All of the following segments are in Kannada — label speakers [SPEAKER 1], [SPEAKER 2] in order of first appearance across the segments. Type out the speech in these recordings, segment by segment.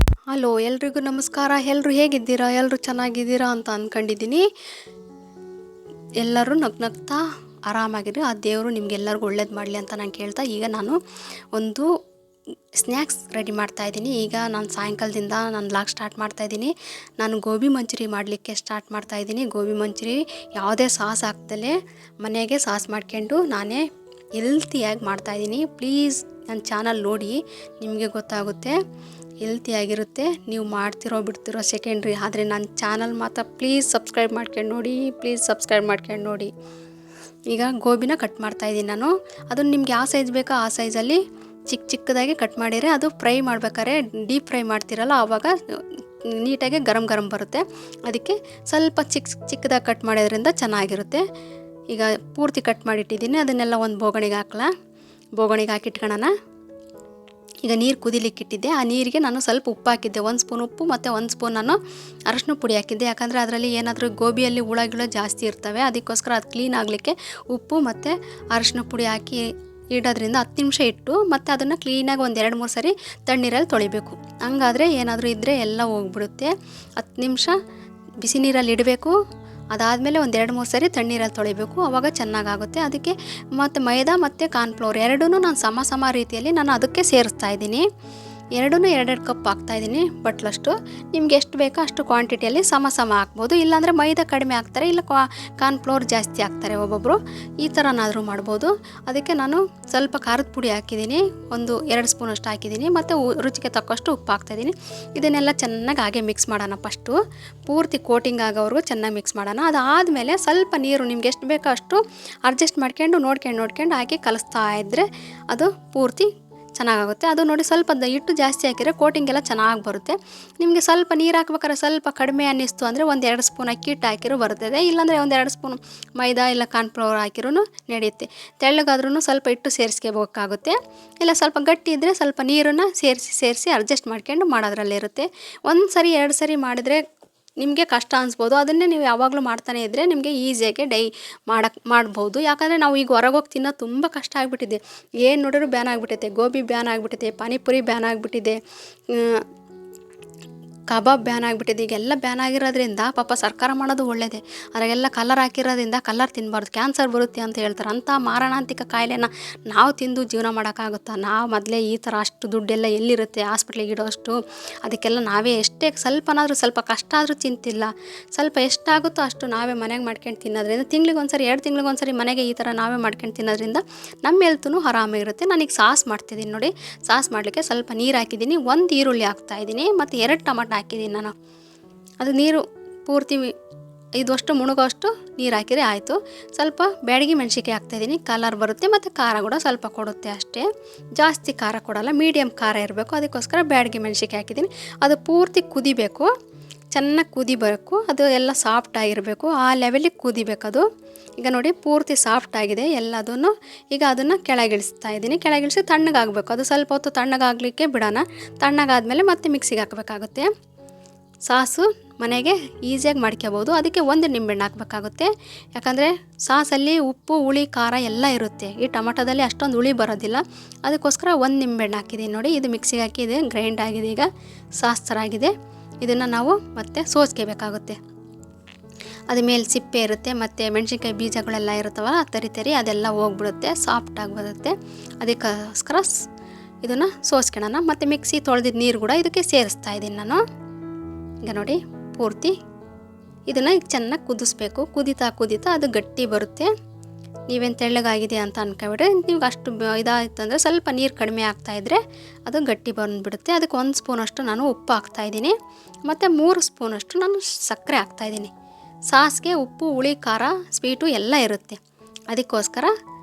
[SPEAKER 1] ಹಲೋ ಎಲ್ರಿಗೂ ನಮಸ್ಕಾರ. ಎಲ್ಲರೂ ಹೇಗಿದ್ದೀರಾ? ಎಲ್ಲರೂ ಚೆನ್ನಾಗಿದ್ದೀರಾ ಅಂತ ಅಂದ್ಕೊಂಡಿದ್ದೀನಿ. ಎಲ್ಲರೂ ನಗ್ನಗ್ತಾ ಆರಾಮಾಗಿರಿ. ಆ ದೇವರು ನಿಮಗೆಲ್ಲರಿಗೂ ಒಳ್ಳೇದು ಮಾಡಲಿ ಅಂತ ನಾನು ಕೇಳ್ತಾ, ಈಗ ನಾನು ಒಂದು ಸ್ನ್ಯಾಕ್ಸ್ ರೆಡಿ ಮಾಡ್ತಾಯಿದ್ದೀನಿ. ಈಗ ನಾನು ಸಾಯಂಕಾಲದಿಂದ ನಾನು ಲಾಗ್ ಸ್ಟಾರ್ಟ್ ಮಾಡ್ತಾಯಿದ್ದೀನಿ. ನಾನು ಗೋಬಿ ಮಂಚೂರಿ ಮಾಡಲಿಕ್ಕೆ ಸ್ಟಾರ್ಟ್ ಮಾಡ್ತಾಯಿದ್ದೀನಿ. ಗೋಬಿ ಮಂಚೂರಿ ಯಾವುದೇ ಸಾಸ್ ಹಾಕ್ದಲೇ ಮನೆಗೆ ಸಾಸ್ ಮಾಡ್ಕೊಂಡು ನಾನೇ ಹೆಲ್ತಿಯಾಗಿ ಮಾಡ್ತಾಯಿದ್ದೀನಿ. ಪ್ಲೀಸ್ ನನ್ನ ಚಾನಲ್ ನೋಡಿ, ನಿಮಗೆ ಗೊತ್ತಾಗುತ್ತೆ. ಹೆಲ್ತಿಯಾಗಿರುತ್ತೆ. ನೀವು ಮಾಡ್ತಿರೋ ಬಿಡ್ತಿರೋ ಸೆಕೆಂಡ್ರಿ, ಆದರೆ ನನ್ನ ಚಾನಲ್ ಮಾತ್ರ ಪ್ಲೀಸ್ ಸಬ್ಸ್ಕ್ರೈಬ್ ಮಾಡ್ಕೊಂಡು ನೋಡಿ. ಪ್ಲೀಸ್ ಸಬ್ಸ್ಕ್ರೈಬ್ ಮಾಡ್ಕೊಂಡು ನೋಡಿ. ಈಗ ಗೋಬಿನ ಕಟ್ ಮಾಡ್ತಾಯಿದ್ದೀನಿ ನಾನು. ಅದನ್ನು ನಿಮ್ಗೆ ಯಾವ ಸೈಜ್ ಬೇಕೋ ಆ ಸೈಜಲ್ಲಿ ಚಿಕ್ಕದಾಗಿ ಕಟ್ ಮಾಡಿದರೆ, ಅದು ಫ್ರೈ ಮಾಡ್ಬೇಕಾದ್ರೆ ಡೀಪ್ ಫ್ರೈ ಮಾಡ್ತಿರಲ್ಲ ಆವಾಗ ನೀಟಾಗಿ ಗರಂ ಬರುತ್ತೆ. ಅದಕ್ಕೆ ಸ್ವಲ್ಪ ಚಿಕ್ಕದಾಗಿ ಕಟ್ ಮಾಡೋದ್ರಿಂದ ಚೆನ್ನಾಗಿರುತ್ತೆ. ಈಗ ಪೂರ್ತಿ ಕಟ್ ಮಾಡಿಟ್ಟಿದ್ದೀನಿ. ಅದನ್ನೆಲ್ಲ ಒಂದು ಬೋಗಣಿಗೆ ಹಾಕಿಟ್ಕೊಳ್ಳೋಣ. ಈಗ ನೀರು ಕುದಿಲಿಕ್ಕೆ ಇಟ್ಟಿದ್ದೆ. ಆ ನೀರಿಗೆ ನಾನು ಸ್ವಲ್ಪ ಉಪ್ಪು ಹಾಕಿದ್ದೆ. 1 ಸ್ಪೂನ್ ಉಪ್ಪು ಮತ್ತು 1 ಸ್ಪೂನ್ ನಾನು ಅರಶಿನ ಪುಡಿ ಹಾಕಿದ್ದೆ. ಯಾಕಂದರೆ ಅದರಲ್ಲಿ ಏನಾದರೂ ಗೋಬಿಯಲ್ಲಿ ಹುಳ ಜಾಸ್ತಿ ಇರ್ತವೆ, ಅದಕ್ಕೋಸ್ಕರ ಅದು ಕ್ಲೀನ್ ಆಗಲಿಕ್ಕೆ ಉಪ್ಪು ಮತ್ತು ಅರಶಿನ ಪುಡಿ ಹಾಕಿ ಇಡೋದ್ರಿಂದ 10 ನಿಮಿಷ ಇಟ್ಟು ಮತ್ತು ಅದನ್ನು ಕ್ಲೀನಾಗಿ ಒಂದು 2-3 ಸರಿ ತಣ್ಣೀರಲ್ಲಿ ತೊಳಿಬೇಕು. ಹಂಗಾದರೆ ಏನಾದರೂ ಇದ್ದರೆ ಎಲ್ಲ ಹೋಗ್ಬಿಡುತ್ತೆ. 10 ನಿಮಿಷ ಬಿಸಿ ನೀರಲ್ಲಿ ಇಡಬೇಕು. ಅದಾದಮೇಲೆ ಒಂದು 2-3 ಸರಿ ತಣ್ಣೀರಲ್ಲಿ ತೊಳಿಬೇಕು. ಆವಾಗ ಚೆನ್ನಾಗಾಗುತ್ತೆ. ಅದಕ್ಕೆ ಮತ್ತು ಮೈದಾ ಮತ್ತು ಕಾರ್ನ್ಫ್ಲೋರ್ ಎರಡೂ ನಾನು ಸಮ ರೀತಿಯಲ್ಲಿ ನಾನು ಅದಕ್ಕೆ ಸೇರಿಸ್ತಾ ಇದ್ದೀನಿ. ಎರಡೂ 2 ಕಪ್ ಹಾಕ್ತಾಯಿದ್ದೀನಿ, ಬಟ್ಲಷ್ಟು. ನಿಮ್ಗೆ ಎಷ್ಟು ಬೇಕೋ ಅಷ್ಟು ಕ್ವಾಂಟಿಟಿಯಲ್ಲಿ ಸಮ ಹಾಕ್ಬೋದು. ಇಲ್ಲಾಂದರೆ ಮೈದಾ ಕಡಿಮೆ ಹಾಕ್ತಾರೆ, ಇಲ್ಲ ಕಾರ್ನ್ಫ್ಲೋರ್ ಜಾಸ್ತಿ ಹಾಕ್ತಾರೆ ಒಬ್ಬೊಬ್ಬರು. ಈ ಥರನಾದರೂ ಮಾಡ್ಬೋದು. ಅದಕ್ಕೆ ನಾನು ಸ್ವಲ್ಪ ಖಾರದ ಪುಡಿ ಹಾಕಿದ್ದೀನಿ, ಒಂದು 2 ಸ್ಪೂನಷ್ಟು ಹಾಕಿದ್ದೀನಿ, ಮತ್ತು ರುಚಿಗೆ ತಕ್ಕಷ್ಟು ಉಪ್ಪು ಹಾಕ್ತಾಯಿದ್ದೀನಿ. ಇದನ್ನೆಲ್ಲ ಚೆನ್ನಾಗಿ ಹಾಗೆ ಮಿಕ್ಸ್ ಮಾಡೋಣ. ಫಸ್ಟು ಪೂರ್ತಿ ಕೋಟಿಂಗ್ ಆಗೋವರೆಗೂ ಚೆನ್ನಾಗಿ ಮಿಕ್ಸ್ ಮಾಡೋಣ. ಅದಾದಮೇಲೆ ಸ್ವಲ್ಪ ನೀರು ನಿಮ್ಗೆ ಎಷ್ಟು ಬೇಕೋ ಅಷ್ಟು ಅಡ್ಜಸ್ಟ್ ಮಾಡ್ಕೊಂಡು ನೋಡ್ಕೊಂಡು ಹಾಕಿ ಕಲಿಸ್ತಾ ಇದ್ದರೆ ಅದು ಪೂರ್ತಿ ಚೆನ್ನಾಗಾಗುತ್ತೆ. ಅದು ನೋಡಿ, ಸ್ವಲ್ಪ ಹಿಟ್ಟು ಜಾಸ್ತಿ ಹಾಕಿದರೆ ಕೋಟಿಂಗ್ ಎಲ್ಲ ಚೆನ್ನಾಗಿ ಬರುತ್ತೆ. ನಿಮಗೆ ಸ್ವಲ್ಪ ನೀರು ಹಾಕ್ಬೇಕಾದ್ರೆ ಸ್ವಲ್ಪ ಕಡಿಮೆ ಅನ್ನಿಸ್ತು ಅಂದರೆ ಒಂದು 2 ಸ್ಪೂನ್ ಅಕ್ಕಿ ಹಿಟ್ಟು ಹಾಕಿರೂ ಬರ್ತದೆ. ಇಲ್ಲಾಂದರೆ ಒಂದು 2 ಸ್ಪೂನ್ ಮೈದಾ ಇಲ್ಲ ಕಾರ್ನ್ಫ್ಲವರ್ ಹಾಕಿರೂ ನಡೆಯುತ್ತೆ. ತೆಳ್ಳಗಾದ್ರೂ ಸ್ವಲ್ಪ ಹಿಟ್ಟು ಸೇರಿಸ್ಕೋಬೇಕಾಗುತ್ತೆ. ಇಲ್ಲ ಸ್ವಲ್ಪ ಗಟ್ಟಿ ಇದ್ದರೆ ಸ್ವಲ್ಪ ನೀರನ್ನು ಸೇರಿಸಿ ಅಡ್ಜಸ್ಟ್ ಮಾಡ್ಕೊಂಡು ಮಾಡೋದ್ರಲ್ಲಿರುತ್ತೆ. 1 ಸರಿ 2 ಸರಿ ಮಾಡಿದರೆ ನಿಮಗೆ ಕಷ್ಟ ಅನಿಸ್ಬೋದು. ಅದನ್ನೇ ನೀವು ಯಾವಾಗಲೂ ಮಾಡ್ತಾನೆ ಇದ್ದರೆ ನಿಮಗೆ ಈಸಿಯಾಗಿ ಮಾಡ್ಬೋದು. ಯಾಕಂದರೆ ನಾವು ಈಗ ಹೊರಗೆ ಹೋಗಿ ತಿನ್ನೋದು ತುಂಬ ಕಷ್ಟ ಆಗಿಬಿಟ್ಟಿದೆ. ಏನು ನೋಡಿದ್ರು ಬ್ಯಾನ್ ಆಗಿಬಿಟ್ಟೈತೆ. ಗೋಬಿ ಬ್ಯಾನ್ ಆಗಿಬಿಟ್ಟೈತೆ, ಪಾನಿಪುರಿ ಬ್ಯಾನ್ ಆಗಿಬಿಟ್ಟಿದೆ, ಕಬಾಬ್ ಬ್ಯಾನ್ ಆಗಿಬಿಟ್ಟಿದೆ. ಈಗೆಲ್ಲ ಬ್ಯಾನ್ ಆಗಿರೋದ್ರಿಂದ ಪಾಪ ಸರ್ಕಾರ ಮಾಡೋದು ಒಳ್ಳೆಯದೇ. ಅದರಾಗೆಲ್ಲ ಕಲರ್ ಹಾಕಿರೋದ್ರಿಂದ ಕಲರ್ ತಿನ್ನಬಾರ್ದು, ಕ್ಯಾನ್ಸರ್ ಬರುತ್ತೆ ಅಂತ ಹೇಳ್ತಾರೆ. ಅಂಥ ಮಾರಣಾಂತಿಕ ಕಾಯಿಲೆನ ನಾವು ತಿಂದು ಜೀವನ ಮಾಡೋಕ್ಕಾಗುತ್ತಾ? ನಾವು ಮೊದಲೇ ಈ ಥರ ಅಷ್ಟು ದುಡ್ಡೆಲ್ಲ ಎಲ್ಲಿರುತ್ತೆ ಹಾಸ್ಪಿಟ್ಲಿಗೆ ಇಡೋಷ್ಟು? ಅದಕ್ಕೆಲ್ಲ ನಾವೇ ಎಷ್ಟೇ ಸ್ವಲ್ಪ ಕಷ್ಟ ಆದರೂ ಚಿಂತಿಲ್ಲ. ಸ್ವಲ್ಪ ಎಷ್ಟಾಗುತ್ತೋ ಅಷ್ಟು ನಾವೇ ಮನೆಗೆ ಮಾಡ್ಕೊಂಡು ತಿನ್ನೋದ್ರಿಂದ, ತಿಂಗ್ಳಿಗೊಂದ್ಸರಿ 2 ತಿಂಗ್ಳಿಗೊಂದ್ಸರಿ ಮನೆಗೆ ಈ ಥರ ನಾವೇ ಮಾಡ್ಕೊಂಡು ತಿನ್ನೋದ್ರಿಂದ ನಮ್ಮ ಹೆಲ್ತೂ ಆರಾಮಾಗಿರುತ್ತೆ. ನಾನೀಗ ಸಾಸ್ ಮಾಡ್ತಿದ್ದೀನಿ ನೋಡಿ. ಸಾಸ್ ಮಾಡಲಿಕ್ಕೆ ಸ್ವಲ್ಪ ನೀರು ಹಾಕಿದ್ದೀನಿ, 1 ಈರುಳ್ಳಿ ಹಾಕ್ತಾಯಿದ್ದೀನಿ, ಮತ್ತು 2 ಟೊಮೆಟೊ ಹಾಕಿದ್ದೀನಿ ನಾನು. ಅದು ನೀರು ಪೂರ್ತಿ ಇದಷ್ಟು ಮುಳುಗೋಷ್ಟು ನೀರು ಹಾಕಿದರೆ ಆಯಿತು. ಸ್ವಲ್ಪ ಬ್ಯಾಡಗಿ ಮೆಣಸಿನ್ಕಾಯಿ ಹಾಕ್ತಾಯಿದ್ದೀನಿ, ಕಲರ್ ಬರುತ್ತೆ ಮತ್ತು ಖಾರ ಕೂಡ ಸ್ವಲ್ಪ ಕೊಡುತ್ತೆ ಅಷ್ಟೇ. ಜಾಸ್ತಿ ಖಾರ ಕೊಡೋಲ್ಲ, ಮೀಡಿಯಮ್ ಖಾರ ಇರಬೇಕು. ಅದಕ್ಕೋಸ್ಕರ ಬ್ಯಾಡಗಿ ಮೆಣಸಿನ್ಕಾಯಿ ಹಾಕಿದ್ದೀನಿ. ಅದು ಪೂರ್ತಿ ಕುದಿಬೇಕು, ಚೆನ್ನಾಗಿ ಕುದಿಬೇಕು. ಅದು ಎಲ್ಲ ಸಾಫ್ಟ್ ಆಗಿರಬೇಕು, ಆ ಲೆವೆಲಿಗೆ ಕುದಿಬೇಕದು. ಈಗ ನೋಡಿ ಪೂರ್ತಿ ಸಾಫ್ಟ್ ಆಗಿದೆ ಎಲ್ಲದೂ. ಈಗ ಅದನ್ನು ಕೆಳಗಿಳಿಸ್ತಾ ಇದ್ದೀನಿ. ಕೆಳಗಿಳಿಸಿ ತಣ್ಣಗಾಗಬೇಕು. ಅದು ಸ್ವಲ್ಪ ಹೊತ್ತು ತಣ್ಣಗಾಗಲಿಕ್ಕೆ ಬಿಡೋಣ. ತಣ್ಣಗಾದ್ಮೇಲೆ ಮತ್ತೆ ಮಿಕ್ಸಿಗೆ ಹಾಕಬೇಕಾಗುತ್ತೆ. ಸಾಸು ಮನೆಗೆ ಈಸಿಯಾಗಿ ಮಾಡ್ಕೋಬೋದು. ಅದಕ್ಕೆ 1 ನಿಂಬೆಹಣ್ಣು ಹಾಕಬೇಕಾಗುತ್ತೆ. ಯಾಕಂದರೆ ಸಾಸಲ್ಲಿ ಉಪ್ಪು, ಹುಳಿ, ಖಾರ ಎಲ್ಲ ಇರುತ್ತೆ. ಈ ಟೊಮೆಟೊದಲ್ಲಿ ಅಷ್ಟೊಂದು ಹುಳಿ ಬರೋದಿಲ್ಲ. ಅದಕ್ಕೋಸ್ಕರ 1 ನಿಂಬೆಹಣ್ಣು ಹಾಕಿದ್ದೀನಿ ನೋಡಿ. ಇದು ಮಿಕ್ಸಿಗೆ ಹಾಕಿ ಇದು ಗ್ರೈಂಡ್ ಆಗಿದೆ. ಈಗ ಸಾಸ್ ಥರ ಆಗಿದೆ. ಇದನ್ನು ನಾವು ಮತ್ತೆ ಸೋಸ್ಕೋಬೇಕಾಗುತ್ತೆ. ಅದು ಮೇಲೆ ಸಿಪ್ಪೆ ಇರುತ್ತೆ ಮತ್ತು ಮೆಣಸಿನ್ಕಾಯಿ ಬೀಜಗಳೆಲ್ಲ ಇರುತ್ತವಲ್ಲ ತರಿ ಅದೆಲ್ಲ ಹೋಗ್ಬಿಡುತ್ತೆ, ಸಾಫ್ಟಾಗಿ ಬರುತ್ತೆ. ಅದಕ್ಕೋಸ್ಕರ ಇದನ್ನು ಸೋಸ್ಕೊಳ್ಳೋಣ. ಮತ್ತು ಮಿಕ್ಸಿ ತೊಳೆದಿದ್ದ ನೀರು ಕೂಡ ಇದಕ್ಕೆ ಸೇರಿಸ್ತಾ ಇದ್ದೀನಿ ನಾನು. ಈಗ ನೋಡಿ ಪೂರ್ತಿ ಇದನ್ನು ಈಗ ಚೆನ್ನಾಗಿ ಕುದಿಸ್ಬೇಕು. ಕುದೀತಾ ಅದು ಗಟ್ಟಿ ಬರುತ್ತೆ. ನೀವೇನು ತೆಳ್ಳಗಾಗಿದೆ ಅಂತ ಅನ್ಕೊಬಿಟ್ರೆ, ನೀವು ಅಷ್ಟು ಇದಾಯ್ತು ಅಂದರೆ ಸ್ವಲ್ಪ ನೀರು ಕಡಿಮೆ ಆಗ್ತಾಯಿದ್ರೆ ಅದು ಗಟ್ಟಿ ಬಂದುಬಿಡುತ್ತೆ. ಅದಕ್ಕೆ 1 ಸ್ಪೂನಷ್ಟು ನಾನು ಉಪ್ಪು ಹಾಕ್ತಾಯಿದ್ದೀನಿ, ಮತ್ತು 3 ಸ್ಪೂನಷ್ಟು ನಾನು ಸಕ್ಕರೆ ಹಾಕ್ತಾಯಿದ್ದೀನಿ. ಸಾಸ್ಗೆ ಉಪ್ಪು, ಹುಳಿ, ಖಾರ, ಸ್ವೀಟು ಎಲ್ಲ ಇರುತ್ತೆ. ಅದಕ್ಕೋಸ್ಕರ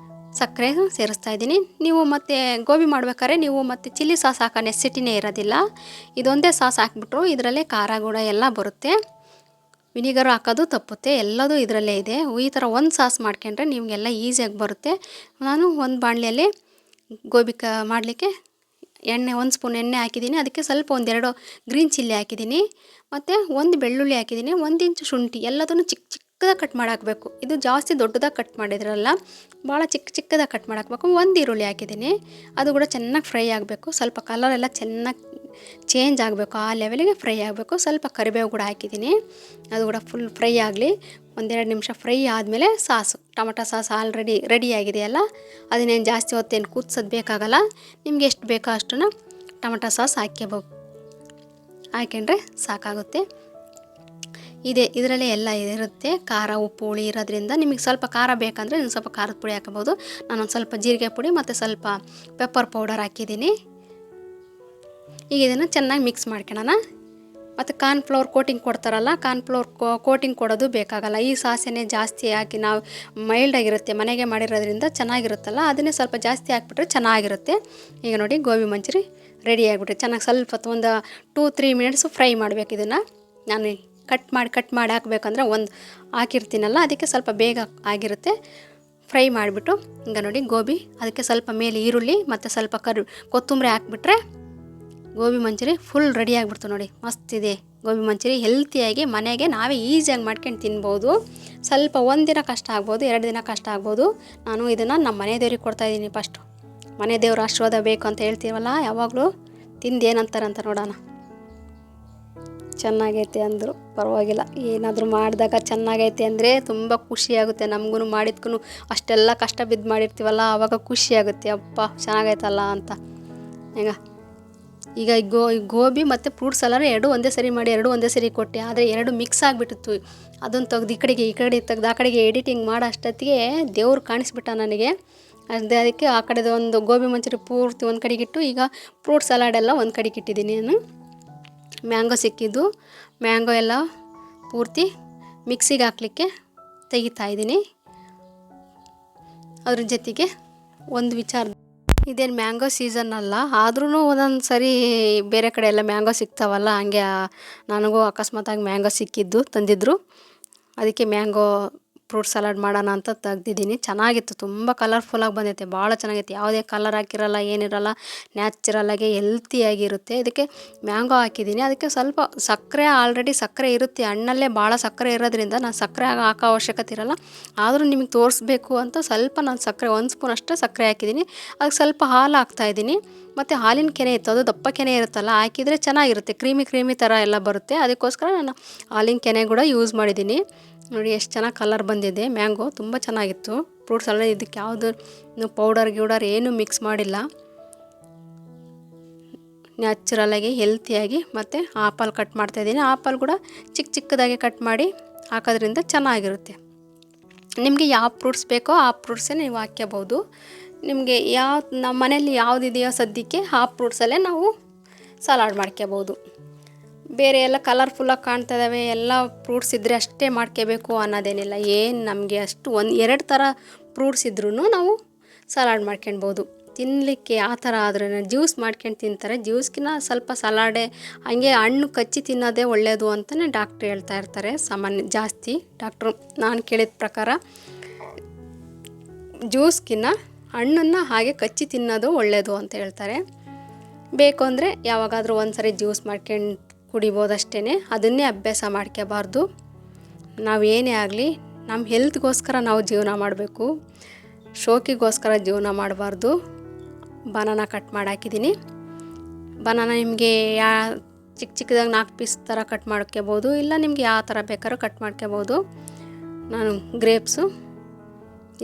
[SPEAKER 1] ಸಕ್ಕರೆ ಸೇರಿಸ್ತಾ ಇದ್ದೀನಿ. ನೀವು ಮತ್ತು ಗೋಬಿ ಮಾಡ್ಬೇಕಾದ್ರೆ ನೀವು ಮತ್ತು ಚಿಲ್ಲಿ ಸಾಸ್ ಹಾಕೋ ನೆಸಿಟಿನೇ ಇರೋದಿಲ್ಲ. ಇದೊಂದೇ ಸಾಸ್ ಹಾಕ್ಬಿಟ್ರು ಇದರಲ್ಲೇ ಖಾರ ಕೂಡ ಎಲ್ಲ ಬರುತ್ತೆ. ವಿನಿಗರ್ ಹಾಕೋದು ತಪ್ಪುತ್ತೆ, ಎಲ್ಲದೂ ಇದರಲ್ಲೇ ಇದೆ. ಈ ಥರ 1 ಸಾಸ್ ಮಾಡ್ಕೊಂಡ್ರೆ ನಿಮಗೆಲ್ಲ ಈಸಿಯಾಗಿ ಬರುತ್ತೆ. ನಾನು ಒಂದು ಬಾಣಲೆಯಲ್ಲಿ ಗೋಬಿ ಮಾಡಲಿಕ್ಕೆ 1 ಸ್ಪೂನ್ ಎಣ್ಣೆ ಹಾಕಿದ್ದೀನಿ. ಅದಕ್ಕೆ ಸ್ವಲ್ಪ 1-2 ಗ್ರೀನ್ ಚಿಲ್ಲಿ ಹಾಕಿದ್ದೀನಿ, ಮತ್ತು 1 ಬೆಳ್ಳುಳ್ಳಿ ಹಾಕಿದ್ದೀನಿ, 1 ಇಂಚು ಶುಂಠಿ. ಎಲ್ಲದನ್ನು ಚಿಕ್ಕ ಚಿಕ್ಕದಾಗಿ ಕಟ್ ಮಾಡಿ ಹಾಕಬೇಕು. ಇದು ಜಾಸ್ತಿ ದೊಡ್ಡದಾಗಿ ಕಟ್ ಮಾಡಿದ್ರಲ್ಲ, ಭಾಳ ಚಿಕ್ಕದಾಗಿ ಕಟ್ ಮಾಡಿ ಹಾಕಬೇಕು. ಒಂದು ಈರುಳ್ಳಿ ಹಾಕಿದ್ದೀನಿ, ಅದು ಕೂಡ ಚೆನ್ನಾಗಿ ಫ್ರೈ ಆಗಬೇಕು. ಸ್ವಲ್ಪ ಕಲರೆಲ್ಲ ಚೆನ್ನಾಗಿ ಚೇಂಜ್ ಆಗಬೇಕು, ಆ ಲೆವೆಲಿಗೆ ಫ್ರೈ ಆಗಬೇಕು. ಸ್ವಲ್ಪ ಕರಿಬೇವು ಕೂಡ ಹಾಕಿದ್ದೀನಿ, ಅದು ಕೂಡ ಫುಲ್ ಫ್ರೈ ಆಗಲಿ. ಒಂದೆರಡು ನಿಮಿಷ ಫ್ರೈ ಆದಮೇಲೆ ಸಾಸು, ಟೊಮಟೊ ಸಾಸ್ ಆಲ್ರೆಡಿ ರೆಡಿಯಾಗಿದೆಯಲ್ಲ, ಅದನ್ನೇನು ಜಾಸ್ತಿ ಹೊತ್ತೇನು ಕುದಿಸೋದು ಬೇಕಾಗಲ್ಲ. ನಿಮ್ಗೆ ಎಷ್ಟು ಬೇಕೋ ಅಷ್ಟನ್ನು ಟೊಮಟೊ ಸಾಸ್ ಹಾಕ್ಕೊಂಡ್ರೆ ಸಾಕಾಗುತ್ತೆ. ಇದರಲ್ಲೇ ಎಲ್ಲ ಇರುತ್ತೆ, ಖಾರ ಉಪ್ಪು ಹುಳಿ ಇರೋದ್ರಿಂದ. ನಿಮಗೆ ಸ್ವಲ್ಪ ಖಾರ ಬೇಕಂದರೆ ಒಂದು ಸ್ವಲ್ಪ ಖಾರದ ಪುಡಿ ಹಾಕಬೋದು. ನಾನೊಂದು ಸ್ವಲ್ಪ ಜೀರಿಗೆ ಪುಡಿ ಮತ್ತು ಸ್ವಲ್ಪ ಪೆಪ್ಪರ್ ಪೌಡರ್ ಹಾಕಿದ್ದೀನಿ. ಈಗ ಇದನ್ನು ಚೆನ್ನಾಗಿ ಮಿಕ್ಸ್ ಮಾಡ್ಕೊಳ್ಳೋಣ. ಮತ್ತು ಕಾರ್ನ್ಫ್ಲವರ್ ಕೋಟಿಂಗ್ ಕೊಡ್ತಾರಲ್ಲ, ಕಾರ್ನ್ಫ್ಲವರ್ ಕೋಟಿಂಗ್ ಕೊಡೋದು ಬೇಕಾಗಲ್ಲ. ಈ ಸಾಸನ್ನೇ ಜಾಸ್ತಿ ಹಾಕಿ ನಾವು ಮೈಲ್ಡಾಗಿರುತ್ತೆ, ಮನೆಗೆ ಮಾಡಿರೋದ್ರಿಂದ ಚೆನ್ನಾಗಿರುತ್ತಲ್ಲ, ಅದನ್ನೇ ಸ್ವಲ್ಪ ಜಾಸ್ತಿ ಹಾಕ್ಬಿಟ್ರೆ ಚೆನ್ನಾಗಿರುತ್ತೆ. ಈಗ ನೋಡಿ ಗೋಬಿ ಮಂಚೂರಿ ರೆಡಿ ಆಗಿಬಿಟ್ರೆ ಚೆನ್ನಾಗಿ ಸ್ವಲ್ಪ ಹೊತ್ತು ಒಂದು 2-3 ಮಿನಿಟ್ಸು ಫ್ರೈ ಮಾಡಬೇಕು. ಇದನ್ನು ನಾನು ಕಟ್ ಮಾಡಿ ಹಾಕಬೇಕಂದ್ರೆ ಒಂದು ಹಾಕಿರ್ತೀನಲ್ಲ, ಅದಕ್ಕೆ ಸ್ವಲ್ಪ ಬೇಗ ಆಗಿರುತ್ತೆ. ಫ್ರೈ ಮಾಡಿಬಿಟ್ಟು ಈಗ ನೋಡಿ ಗೋಬಿ, ಅದಕ್ಕೆ ಸ್ವಲ್ಪ ಮೇಲೆ ಈರುಳ್ಳಿ ಮತ್ತು ಸ್ವಲ್ಪ ಕೊತ್ತಂಬರಿ ಹಾಕ್ಬಿಟ್ರೆ ಗೋಬಿ ಮಂಚೂರಿ ಫುಲ್ ರೆಡಿ ಆಗಿಬಿಡ್ತು. ನೋಡಿ ಮಸ್ತಿದೆ ಗೋಬಿ ಮಂಚೂರಿ. ಹೆಲ್ತಿಯಾಗಿ ಮನೆಗೆ ನಾವೇ ಈಸಿಯಾಗಿ ಮಾಡ್ಕೊಂಡು ತಿನ್ಬೋದು. ಸ್ವಲ್ಪ ಒಂದು ದಿನ ಕಷ್ಟ ಆಗ್ಬೋದು, 2 ದಿನ ಕಷ್ಟ ಆಗ್ಬೋದು. ನಾನು ಇದನ್ನು ನಮ್ಮ ಮನೆ ದೇವ್ರಿಗೆ ಕೊಡ್ತಾಯಿದ್ದೀನಿ. ಫಸ್ಟು ಮನೆ ದೇವ್ರ ಆಶೀರ್ವಾದ ಬೇಕು ಅಂತ ಹೇಳ್ತೀವಲ್ಲ, ಯಾವಾಗಲೂ ತಿಂದು ಏನಂತಾರಂತ ನೋಡೋಣ. ಚೆನ್ನಾಗೈತೆ ಅಂದರು ಪರವಾಗಿಲ್ಲ. ಏನಾದರೂ ಮಾಡಿದಾಗ ಚೆನ್ನಾಗೈತೆ ಅಂದರೆ ತುಂಬ ಖುಷಿಯಾಗುತ್ತೆ. ನಮಗೂ ಮಾಡಿದ್ಕೂ ಅಷ್ಟೆಲ್ಲ ಕಷ್ಟ ಬಿದ್ದು ಮಾಡಿರ್ತೀವಲ್ಲ, ಆವಾಗ ಖುಷಿಯಾಗುತ್ತೆ, ಅಪ್ಪ ಚೆನ್ನಾಗೈತಲ್ಲ ಅಂತ. ಈಗ ಗೋಬಿ ಮತ್ತು ಫ್ರೂಟ್ಸ್ ಸಲಾಡ್ ಎರಡು ಒಂದೇ ಸರಿ ಕೊಟ್ಟೆ, ಆದರೆ ಎರಡು ಮಿಕ್ಸ್ ಆಗಿಬಿಟ್ಟಿತ್ತು. ಅದನ್ನು ತೆಗ್ದು ಈ ಕಡೆ ತೆಗ್ದು ಆ ಕಡೆಗೆ ಎಡಿಟಿಂಗ್ ಮಾಡೋ ಅಷ್ಟೊತ್ತಿಗೆ ದೇವ್ರು ಕಾಣಿಸ್ಬಿಟ್ಟ ನನಗೆ. ಅದಕ್ಕೆ ಆ ಕಡೆದು ಒಂದು ಗೋಬಿ ಮಂಚೂರಿ ಪೂರ್ತಿ ಒಂದು ಕಡೆಗಿಟ್ಟು, ಈಗ ಫ್ರೂಟ್ ಸಲಾಡ್ ಎಲ್ಲ ಒಂದು ಕಡೆಗೆ ಇಟ್ಟಿದ್ದೀನಿ. ನಾನು ಮ್ಯಾಂಗೋ ಸಿಕ್ಕಿದ್ದು, ಮ್ಯಾಂಗೋ ಎಲ್ಲ ಪೂರ್ತಿ ಮಿಕ್ಸಿಗೆ ಹಾಕಲಿಕ್ಕೆ ತೆಗಿತಾಯಿದ್ದೀನಿ. ಅದ್ರ ಜೊತೆಗೆ ಒಂದು ವಿಚಾರ, ಇದೇನು ಮ್ಯಾಂಗೋ ಸೀಸನ್ ಅಲ್ಲ, ಆದ್ರೂ ಒಂದೊಂದು ಸರಿ ಬೇರೆ ಕಡೆ ಎಲ್ಲ ಮ್ಯಾಂಗೋ ಸಿಗ್ತಾವಲ್ಲ, ಹಂಗೆ ನನಗೂ ಅಕಸ್ಮಾತಾಗಿ ಮ್ಯಾಂಗೋ ತಂದಿದ್ರು. ಅದಕ್ಕೆ ಮ್ಯಾಂಗೋ ಫ್ರೂಟ್ ಸಲಾಡ್ ಮಾಡೋಣ ಅಂತ ತೆಗ್ದಿದ್ದೀನಿ. ಚೆನ್ನಾಗಿತ್ತು, ತುಂಬ ಕಲರ್ಫುಲ್ಲಾಗಿ ಬಂದೈತೆ, ಭಾಳ ಚೆನ್ನಾಗೈತೆ. ಯಾವುದೇ ಕಲರ್ ಹಾಕಿರಲ್ಲ, ಏನಿರಲ್ಲ, ನ್ಯಾಚುರಲ್ಲಾಗಿ ಹೆಲ್ತಿಯಾಗಿರುತ್ತೆ. ಇದಕ್ಕೆ ಮ್ಯಾಂಗೋ ಹಾಕಿದ್ದೀನಿ. ಅದಕ್ಕೆ ಸ್ವಲ್ಪ ಸಕ್ಕರೆ, ಆಲ್ರೆಡಿ ಸಕ್ಕರೆ ಇರುತ್ತೆ ಹಣ್ಣಲ್ಲೇ, ಭಾಳ ಸಕ್ಕರೆ ಇರೋದ್ರಿಂದ ನಾನು ಸಕ್ಕರೆ ಹಾಕೋ ಅವಶ್ಯಕತೆ ಇರಲ್ಲ. ಆದರೂ ನಿಮಗೆ ತೋರಿಸ್ಬೇಕು ಅಂತ ಸ್ವಲ್ಪ ನಾನು ಸಕ್ಕರೆ 1 ಸ್ಪೂನ್ ಅಷ್ಟು ಸಕ್ಕರೆ ಹಾಕಿದ್ದೀನಿ. ಅದಕ್ಕೆ ಸ್ವಲ್ಪ ಹಾಲು ಹಾಕ್ತಾಯಿದ್ದೀನಿ. ಮತ್ತು ಹಾಲಿನ ಕೆನೆ ಇತ್ತು, ಅದು ದಪ್ಪ ಕೆನೆ ಇರುತ್ತಲ್ಲ, ಹಾಕಿದರೆ ಚೆನ್ನಾಗಿರುತ್ತೆ, ಕ್ರೀಮಿ ಥರ ಎಲ್ಲ ಬರುತ್ತೆ. ಅದಕ್ಕೋಸ್ಕರ ನಾನು ಹಾಲಿನ ಕೆನೆ ಕೂಡ ಯೂಸ್ ಮಾಡಿದ್ದೀನಿ. ನೋಡಿ ಎಷ್ಟು ಚೆನ್ನಾಗಿ ಕಲರ್ ಬಂದಿದೆ. ಮ್ಯಾಂಗೋ ತುಂಬ ಚೆನ್ನಾಗಿತ್ತು. ಫ್ರೂಟ್ಸ್ ಎಲ್ಲ ಇದಕ್ಕೆ ಯಾವುದು ಪೌಡರ್ ಏನೂ ಮಿಕ್ಸ್ ಮಾಡಿಲ್ಲ. ನ್ಯಾಚುರಲಾಗಿ ಹೆಲ್ತಿಯಾಗಿ. ಮತ್ತು ಆಪಲ್ ಕಟ್ ಮಾಡ್ತಾಯಿದ್ದೀನಿ. ಆಪಲ್ ಕೂಡ ಚಿಕ್ಕದಾಗಿ ಕಟ್ ಮಾಡಿ ಹಾಕೋದ್ರಿಂದ ಚೆನ್ನಾಗಿರುತ್ತೆ. ನಿಮಗೆ ಯಾವ ಫ್ರೂಟ್ಸ್ ಬೇಕೋ ಆ ಫ್ರೂಟ್ಸೇ ನೀವು ಹಾಕ್ಕೋಬೋದು. ನಿಮಗೆ ನಮ್ಮ ಮನೇಲಿ ಯಾವುದಿದೆಯೋ ಸದ್ಯಕ್ಕೆ ಆ ಫ್ರೂಟ್ಸಲ್ಲೇ ನಾವು ಸಲಾಡ್ ಮಾಡ್ಕೋಬೋದು. ಬೇರೆ ಎಲ್ಲ ಕಲರ್ಫುಲ್ಲಾಗಿ ಕಾಣ್ತಾ ಇದ್ದಾವೆ, ಎಲ್ಲ ಫ್ರೂಟ್ಸ್ ಇದ್ದರೆ ಅಷ್ಟೇ ಮಾಡ್ಕೋಬೇಕು ಅನ್ನೋದೇನಿಲ್ಲ. ಏನು ನಮಗೆ ಅಷ್ಟು 1-2 ಥರ ಫ್ರೂಟ್ಸ್ ಇದ್ರೂ ನಾವು ಸಲಾಡ್ ಮಾಡ್ಕೊಳ್ಬೋದು. ತಿನ್ನಲಿಕ್ಕೆ ಆ ಥರ ಆದರೆ ಜ್ಯೂಸ್ ಮಾಡ್ಕೊಂಡು ತಿಂತಾರೆ. ಜ್ಯೂಸ್ಗಿನ್ನ ಸ್ವಲ್ಪ ಸಲಾಡೇ, ಹಂಗೆ ಹಣ್ಣು ಕಚ್ಚಿ ತಿನ್ನೋದೇ ಒಳ್ಳೆಯದು ಅಂತಲೇ ಡಾಕ್ಟ್ರು ಹೇಳ್ತಾ ಇರ್ತಾರೆ. ಜಾಸ್ತಿ ಡಾಕ್ಟ್ರು ನಾನು ಕೇಳಿದ ಪ್ರಕಾರ ಜ್ಯೂಸ್ಗಿನ್ನ ಹಣ್ಣನ್ನು ಹಾಗೆ ಕಚ್ಚಿ ತಿನ್ನೋದು ಒಳ್ಳೆಯದು ಅಂತ ಹೇಳ್ತಾರೆ. ಬೇಕು ಅಂದರೆ ಯಾವಾಗಾದರೂ ಒಂದು ಸರಿ ಜ್ಯೂಸ್ ಮಾಡ್ಕೊಂಡು ಕುಡಿಬೋದಷ್ಟೇ, ಅದನ್ನೇ ಅಭ್ಯಾಸ ಮಾಡ್ಕೋಬಾರ್ದು. ನಾವೇನೇ ಆಗಲಿ ನಮ್ಮ ಹೆಲ್ತ್ಗೋಸ್ಕರ ನಾವು ಜೀವನ ಮಾಡಬೇಕು, ಶೋಕಿಗೋಸ್ಕರ ಜೀವನ ಮಾಡಬಾರ್ದು. ಬನಾನಾ ಕಟ್ ಮಾಡಿ ಹಾಕಿದ್ದೀನಿ. ಬನಾನಾ ನಿಮಗೆ ಚಿಕ್ಕದಾಗಿ 4 ಪೀಸ್ ಥರ ಕಟ್ ಮಾಡ್ಕೋಬೋದು, ಇಲ್ಲ ನಿಮ್ಗೆ ಯಾವ ಥರ ಬೇಕಾದ್ರೂ ಕಟ್ ಮಾಡ್ಕೋಬೋದು. ನಾನು ಗ್ರೇಪ್ಸು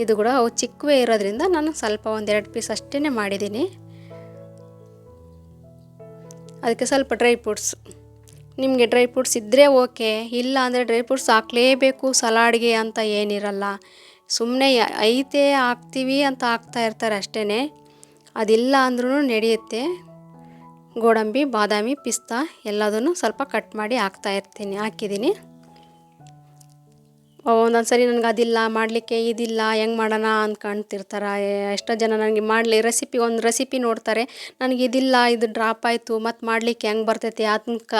[SPEAKER 1] ಇದು ಕೂಡ ಅವು ಚಿಕ್ಕವೇ ಇರೋದ್ರಿಂದ ನಾನು ಸ್ವಲ್ಪ 1-2 ಪೀಸ್ ಅಷ್ಟೇ ಮಾಡಿದ್ದೀನಿ. ಅದಕ್ಕೆ ಸ್ವಲ್ಪ ಡ್ರೈ ಫ್ರೂಟ್ಸ್, ನಿಮಗೆ ಡ್ರೈ ಫ್ರೂಟ್ಸ್ ಇದ್ದರೆ ಓಕೆ, ಇಲ್ಲ ಅಂದರೆ ಡ್ರೈ ಫ್ರೂಟ್ಸ್ ಹಾಕಲೇಬೇಕು ಸಲಾಡ್ಗೆ ಅಂತ ಏನಿರಲ್ಲ. ಸುಮ್ಮನೆ ಐತೆ ಹಾಕ್ತೀವಿ ಅಂತ ಹಾಕ್ತಾ ಇರ್ತಾರೆ ಅಷ್ಟೇ. ಅದಿಲ್ಲ ಅಂದ್ರೂ ನಡೆಯುತ್ತೆ. ಗೋಡಂಬಿ, ಬಾದಾಮಿ, ಪಿಸ್ತಾ ಎಲ್ಲದನ್ನು ಸ್ವಲ್ಪ ಕಟ್ ಮಾಡಿ ಹಾಕಿದ್ದೀನಿ. ಒಂದೊಂದು ಸರಿ ನನಗೆ ಅದಿಲ್ಲ ಮಾಡಲಿಕ್ಕೆ, ಇದಿಲ್ಲ ಹೆಂಗೆ ಮಾಡೋಣ ಅಂದ್ಕೊಂತಿರ್ತಾರೆ. ಎಷ್ಟೋ ಜನ ನನಗೆ ಒಂದು ರೆಸಿಪಿ ನೋಡ್ತಾರೆ, ನನಗೆ ಇದಿಲ್ಲ, ಇದು ಡ್ರಾಪ್ ಆಯಿತು, ಮತ್ತು ಮಾಡಲಿಕ್ಕೆ ಹೆಂಗೆ ಬರ್ತೈತಿ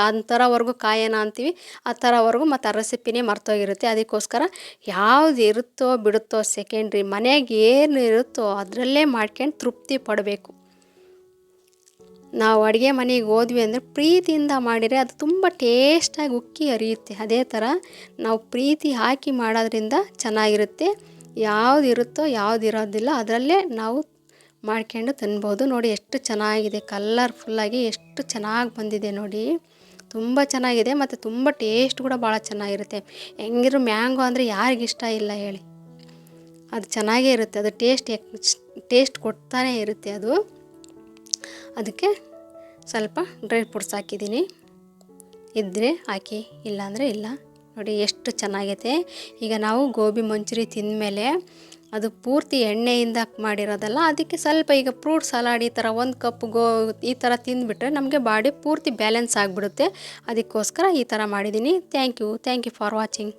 [SPEAKER 1] ಅಂಥರವರೆಗೂ ಕಾಯೋಣ ಅಂತೀವಿ. ಆ ಥರವರೆಗೂ ಮತ್ತು ಆ ರೆಸಿಪಿನೇ ಮರ್ತೋಗಿರುತ್ತೆ. ಅದಕ್ಕೋಸ್ಕರ ಯಾವುದು ಇರುತ್ತೋ ಬಿಡುತ್ತೋ ಸೆಕೆಂಡ್ರಿ, ಮನೆಗೆ ಏನು ಇರುತ್ತೋ ಅದರಲ್ಲೇ ಮಾಡ್ಕೊಂಡು ತೃಪ್ತಿ ಪಡಬೇಕು. ನಾವು ಅಡುಗೆ ಮನೆಗೆ ಹೋದ್ವಿ ಅಂದರೆ ಪ್ರೀತಿಯಿಂದ ಮಾಡಿದರೆ ಅದು ತುಂಬ ಟೇಸ್ಟಾಗಿ ಉಕ್ಕಿ ಹರಿಯುತ್ತೆ. ಅದೇ ಥರ ನಾವು ಪ್ರೀತಿ ಹಾಕಿ ಮಾಡೋದ್ರಿಂದ ಚೆನ್ನಾಗಿರುತ್ತೆ. ಯಾವ್ದು ಇರುತ್ತೋ ಯಾವ್ದು ಇರೋದಿಲ್ಲ ಅದರಲ್ಲೇ ನಾವು ಮಾಡ್ಕೊಂಡು ತಿನ್ಬೋದು. ನೋಡಿ ಎಷ್ಟು ಚೆನ್ನಾಗಿದೆ, ಕಲರ್ಫುಲ್ಲಾಗಿ ಎಷ್ಟು ಚೆನ್ನಾಗಿ ಬಂದಿದೆ ನೋಡಿ. ತುಂಬ ಚೆನ್ನಾಗಿದೆ ಮತ್ತು ತುಂಬ ಟೇಸ್ಟ್ ಕೂಡ ಭಾಳ ಚೆನ್ನಾಗಿರುತ್ತೆ. ಹೆಂಗಿದ್ರು ಮ್ಯಾಂಗೋ ಅಂದರೆ ಯಾರಿಗಿಷ್ಟ ಇಲ್ಲ ಹೇಳಿ. ಅದು ಚೆನ್ನಾಗೇ ಇರುತ್ತೆ, ಅದು ಟೇಸ್ಟ್ ಕೊಡ್ತಾನೇ ಇರುತ್ತೆ ಅದು. ಅದಕ್ಕೆ ಸ್ವಲ್ಪ ಡ್ರೈ ಫ್ರೂಟ್ಸ್ ಹಾಕಿದ್ದೀನಿ, ಇದ್ದರೆ ಹಾಕಿ, ಇಲ್ಲಾಂದರೆ ಇಲ್ಲ. ನೋಡಿ ಎಷ್ಟು ಚೆನ್ನಾಗೈತೆ. ಈಗ ನಾವು ಗೋಬಿ ಮಂಚೂರಿ ತಿಂದಮೇಲೆ ಅದು ಪೂರ್ತಿ ಎಣ್ಣೆಯಿಂದ ಮಾಡಿರೋದಲ್ಲ, ಅದಕ್ಕೆ ಸ್ವಲ್ಪ ಈಗ ಫ್ರೂಟ್ ಸಲಾಡ್ ಈ ಥರ 1 ಕಪ್ ಈ ಥರ ತಿಂದುಬಿಟ್ರೆ ನಮಗೆ ಬಾಡಿ ಪೂರ್ತಿ ಬ್ಯಾಲೆನ್ಸ್ ಆಗಿಬಿಡುತ್ತೆ. ಅದಕ್ಕೋಸ್ಕರ ಈ ಥರ ಮಾಡಿದ್ದೀನಿ. Thank you for watching.